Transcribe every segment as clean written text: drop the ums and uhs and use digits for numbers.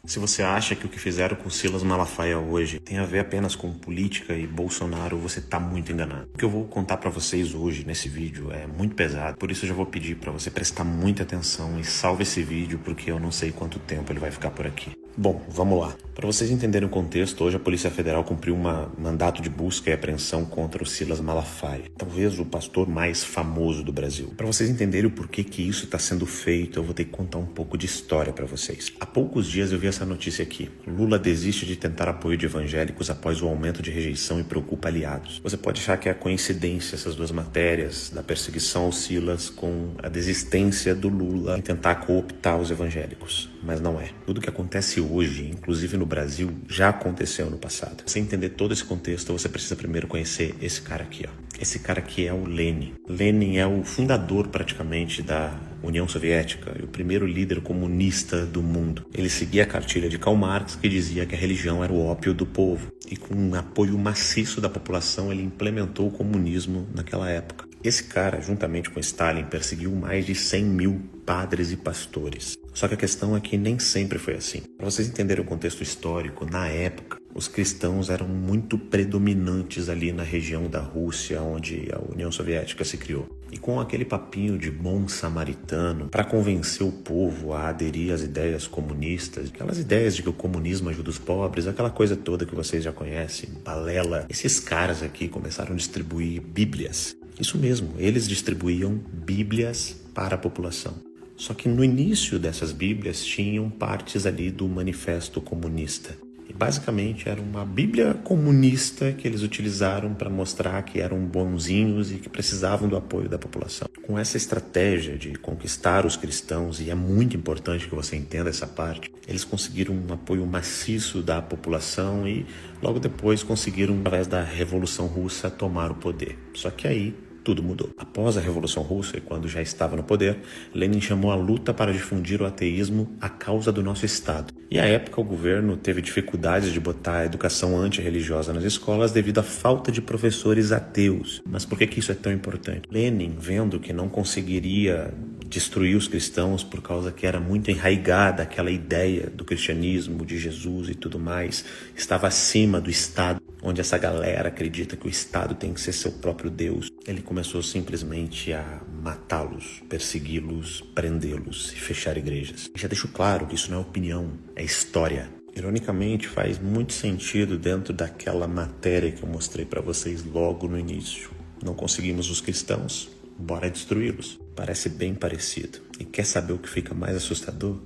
Se você acha que o que fizeram com Silas Malafaia hoje tem a ver apenas com política e Bolsonaro, você tá muito enganado. O que eu vou contar pra vocês hoje nesse vídeo é muito pesado, por isso eu já vou pedir pra você prestar muita atenção e salve esse vídeo porque eu não sei quanto tempo ele vai ficar por aqui. Bom, vamos lá. Para vocês entenderem o contexto, hoje a Polícia Federal cumpriu um mandato de busca e apreensão contra o Silas Malafaia, talvez o pastor mais famoso do Brasil. Para vocês entenderem o porquê que isso está sendo feito, eu vou ter que contar um pouco de história para vocês. Há poucos dias eu vi essa notícia aqui. Lula desiste de tentar apoio de evangélicos após o aumento de rejeição e preocupa aliados. Você pode achar que é coincidência essas duas matérias, da perseguição ao Silas com a desistência do Lula em tentar cooptar os evangélicos. Mas não é. Tudo que acontece hoje, inclusive no Brasil, já aconteceu no passado. Pra você entender todo esse contexto, você precisa primeiro conhecer esse cara aqui, ó. Esse cara aqui é o Lenin. Lenin é o fundador, praticamente, da União Soviética e o primeiro líder comunista do mundo. Ele seguia a cartilha de Karl Marx, que dizia que a religião era o ópio do povo. E com um apoio maciço da população, ele implementou o comunismo naquela época. Esse cara, juntamente com Stalin, perseguiu mais de 100 mil padres e pastores. Só que a questão é que nem sempre foi assim. Para vocês entenderem o contexto histórico, na época, os cristãos eram muito predominantes ali na região da Rússia, onde a União Soviética se criou. E com aquele papinho de bom samaritano, para convencer o povo a aderir às ideias comunistas, aquelas ideias de que o comunismo ajuda os pobres, aquela coisa toda que vocês já conhecem, balela, esses caras aqui começaram a distribuir bíblias. Isso mesmo, eles distribuíam bíblias para a população. Só que no início dessas bíblias tinham partes ali do Manifesto Comunista. E basicamente era uma bíblia comunista que eles utilizaram para mostrar que eram bonzinhos e que precisavam do apoio da população. Com essa estratégia de conquistar os cristãos, e é muito importante que você entenda essa parte, eles conseguiram um apoio maciço da população e logo depois conseguiram, através da Revolução Russa, tomar o poder. Só que aí tudo mudou. Após a Revolução Russa, e quando já estava no poder, Lenin chamou a luta para difundir o ateísmo a causa do nosso Estado. E à época o governo teve dificuldades de botar a educação antirreligiosa nas escolas devido à falta de professores ateus. Mas por que isso é tão importante? Lenin, vendo que não conseguiria destruir os cristãos por causa que era muito enraigada aquela ideia do cristianismo, de Jesus e tudo mais, estava acima do Estado, onde essa galera acredita que o Estado tem que ser seu próprio Deus. Ele começou simplesmente a matá-los, persegui-los, prendê-los e fechar igrejas. E já deixo claro que isso não é opinião, é história. Ironicamente, faz muito sentido dentro daquela matéria que eu mostrei para vocês logo no início. Não conseguimos os cristãos, bora destruí-los. Parece bem parecido. E quer saber o que fica mais assustador?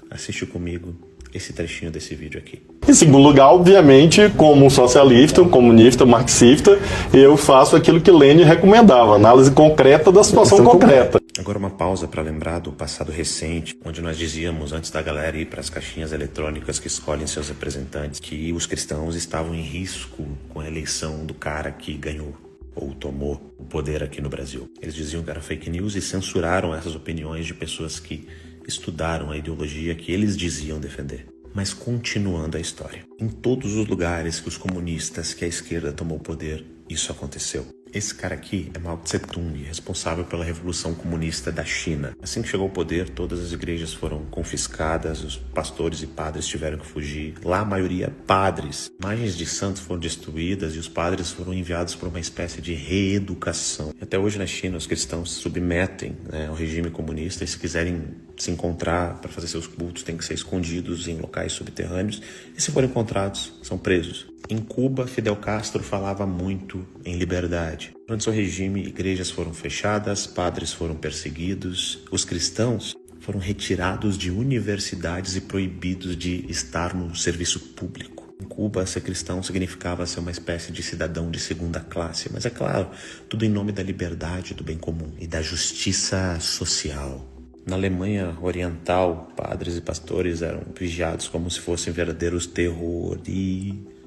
Assiste comigo esse trechinho desse vídeo aqui. Em segundo lugar, obviamente, como socialista, comunista, marxista, eu faço aquilo que Lenin recomendava, análise concreta da situação concreta. Agora uma pausa para lembrar do passado recente, onde nós dizíamos, antes da galera ir para as caixinhas eletrônicas que escolhem seus representantes, que os cristãos estavam em risco com a eleição do cara que ganhou ou tomou o poder aqui no Brasil. Eles diziam que era fake news e censuraram essas opiniões de pessoas que estudaram a ideologia que eles diziam defender. Mas continuando a história, em todos os lugares que os comunistas, que a esquerda tomou o poder, isso aconteceu. Esse cara aqui é Mao Tse-tung, responsável pela Revolução Comunista da China. Assim que chegou ao poder, todas as igrejas foram confiscadas, os pastores e padres tiveram que fugir. Lá, a maioria, padres. Imagens de santos foram destruídas e os padres foram enviados para uma espécie de reeducação. Até hoje, na China, os cristãos se submetem, ao regime comunista e se quiserem se encontrar para fazer seus cultos, têm que ser escondidos em locais subterrâneos e, se forem encontrados, são presos. Em Cuba, Fidel Castro falava muito em liberdade. Durante seu regime, igrejas foram fechadas, padres foram perseguidos, os cristãos foram retirados de universidades e proibidos de estar no serviço público. Em Cuba, ser cristão significava ser uma espécie de cidadão de segunda classe, mas é claro, tudo em nome da liberdade, do bem comum e da justiça social. Na Alemanha Oriental, padres e pastores eram vigiados como se fossem verdadeiros terroristas.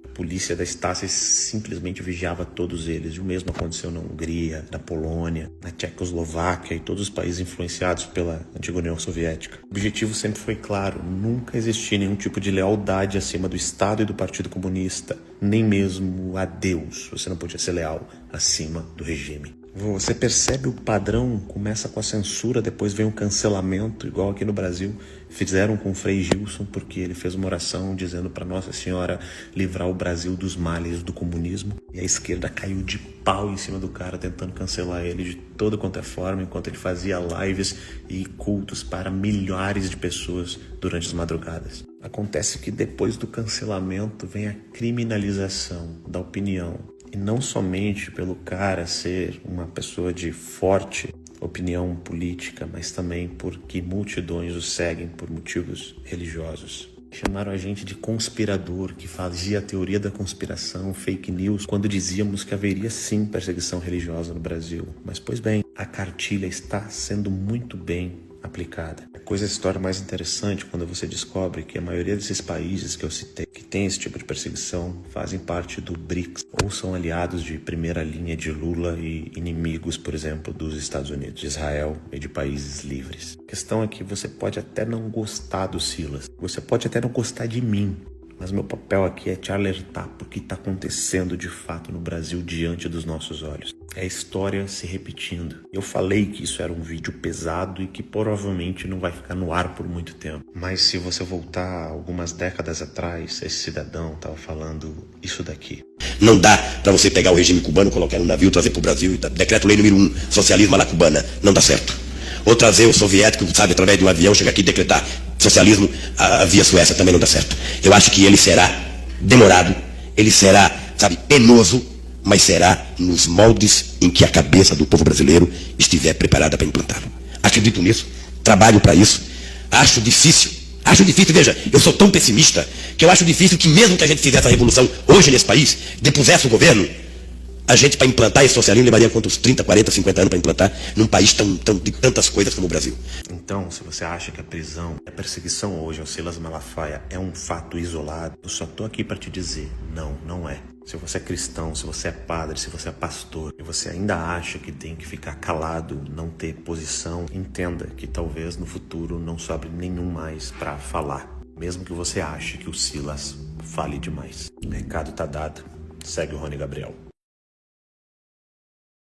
A polícia da Stasi simplesmente vigiava todos eles. O mesmo aconteceu na Hungria, na Polônia, na Tchecoslováquia e todos os países influenciados pela antiga União Soviética. O objetivo sempre foi claro, nunca existia nenhum tipo de lealdade acima do Estado e do Partido Comunista, nem mesmo a Deus. Você não podia ser leal acima do regime. Você percebe o padrão? Começa com a censura, depois vem o cancelamento, igual aqui no Brasil. Fizeram com o Frei Gilson, porque ele fez uma oração dizendo para Nossa Senhora livrar o Brasil dos males do comunismo. E a esquerda caiu de pau em cima do cara, tentando cancelar ele de toda quanto é forma, enquanto ele fazia lives e cultos para milhares de pessoas durante as madrugadas. Acontece que depois do cancelamento vem a criminalização da opinião. E não somente pelo cara ser uma pessoa de forte opinião política, mas também porque multidões o seguem por motivos religiosos. Chamaram a gente de conspirador, que fazia a teoria da conspiração, fake news, quando dizíamos que haveria sim perseguição religiosa no Brasil. Mas pois bem, a cartilha está sendo muito bem aplicada. A coisa, a história mais interessante quando você descobre que a maioria desses países que eu citei, que tem esse tipo de perseguição, fazem parte do BRICS, ou são aliados de primeira linha de Lula e inimigos, por exemplo, dos Estados Unidos, de Israel e de países livres. A questão é que você pode até não gostar do Silas, você pode até não gostar de mim, mas meu papel aqui é te alertar por que está acontecendo de fato no Brasil diante dos nossos olhos. É a história se repetindo. Eu falei que isso era um vídeo pesado e que provavelmente não vai ficar no ar por muito tempo. Mas se você voltar algumas décadas atrás, esse cidadão estava falando isso daqui. Não dá para você pegar o regime cubano, colocar no navio, trazer para o Brasil, decreto-lei número 1, socialismo à la cubana. Não dá certo. Ou trazer o soviético, sabe, através de um avião, chegar aqui e decretar socialismo via Suécia, também não dá certo. Eu acho que ele será demorado, ele será, sabe, penoso, mas será nos moldes em que a cabeça do povo brasileiro estiver preparada para implantá-lo. Acredito nisso, trabalho para isso. Acho difícil, veja, eu sou tão pessimista que eu acho difícil que mesmo que a gente fizesse a revolução hoje nesse país, depusesse o governo, a gente para implantar esse socialismo levaria quantos 30, 40, 50 anos para implantar num país de tantas coisas como o Brasil. Então, se você acha que a prisão, a perseguição hoje ao Silas Malafaia é um fato isolado, eu só tô aqui para te dizer, não é. Se você é cristão, se você é padre, se você é pastor, e você ainda acha que tem que ficar calado, não ter posição, entenda que talvez no futuro não sobre nenhum mais para falar, mesmo que você ache que o Silas fale demais. O recado tá dado. Segue o Rony Gabriel.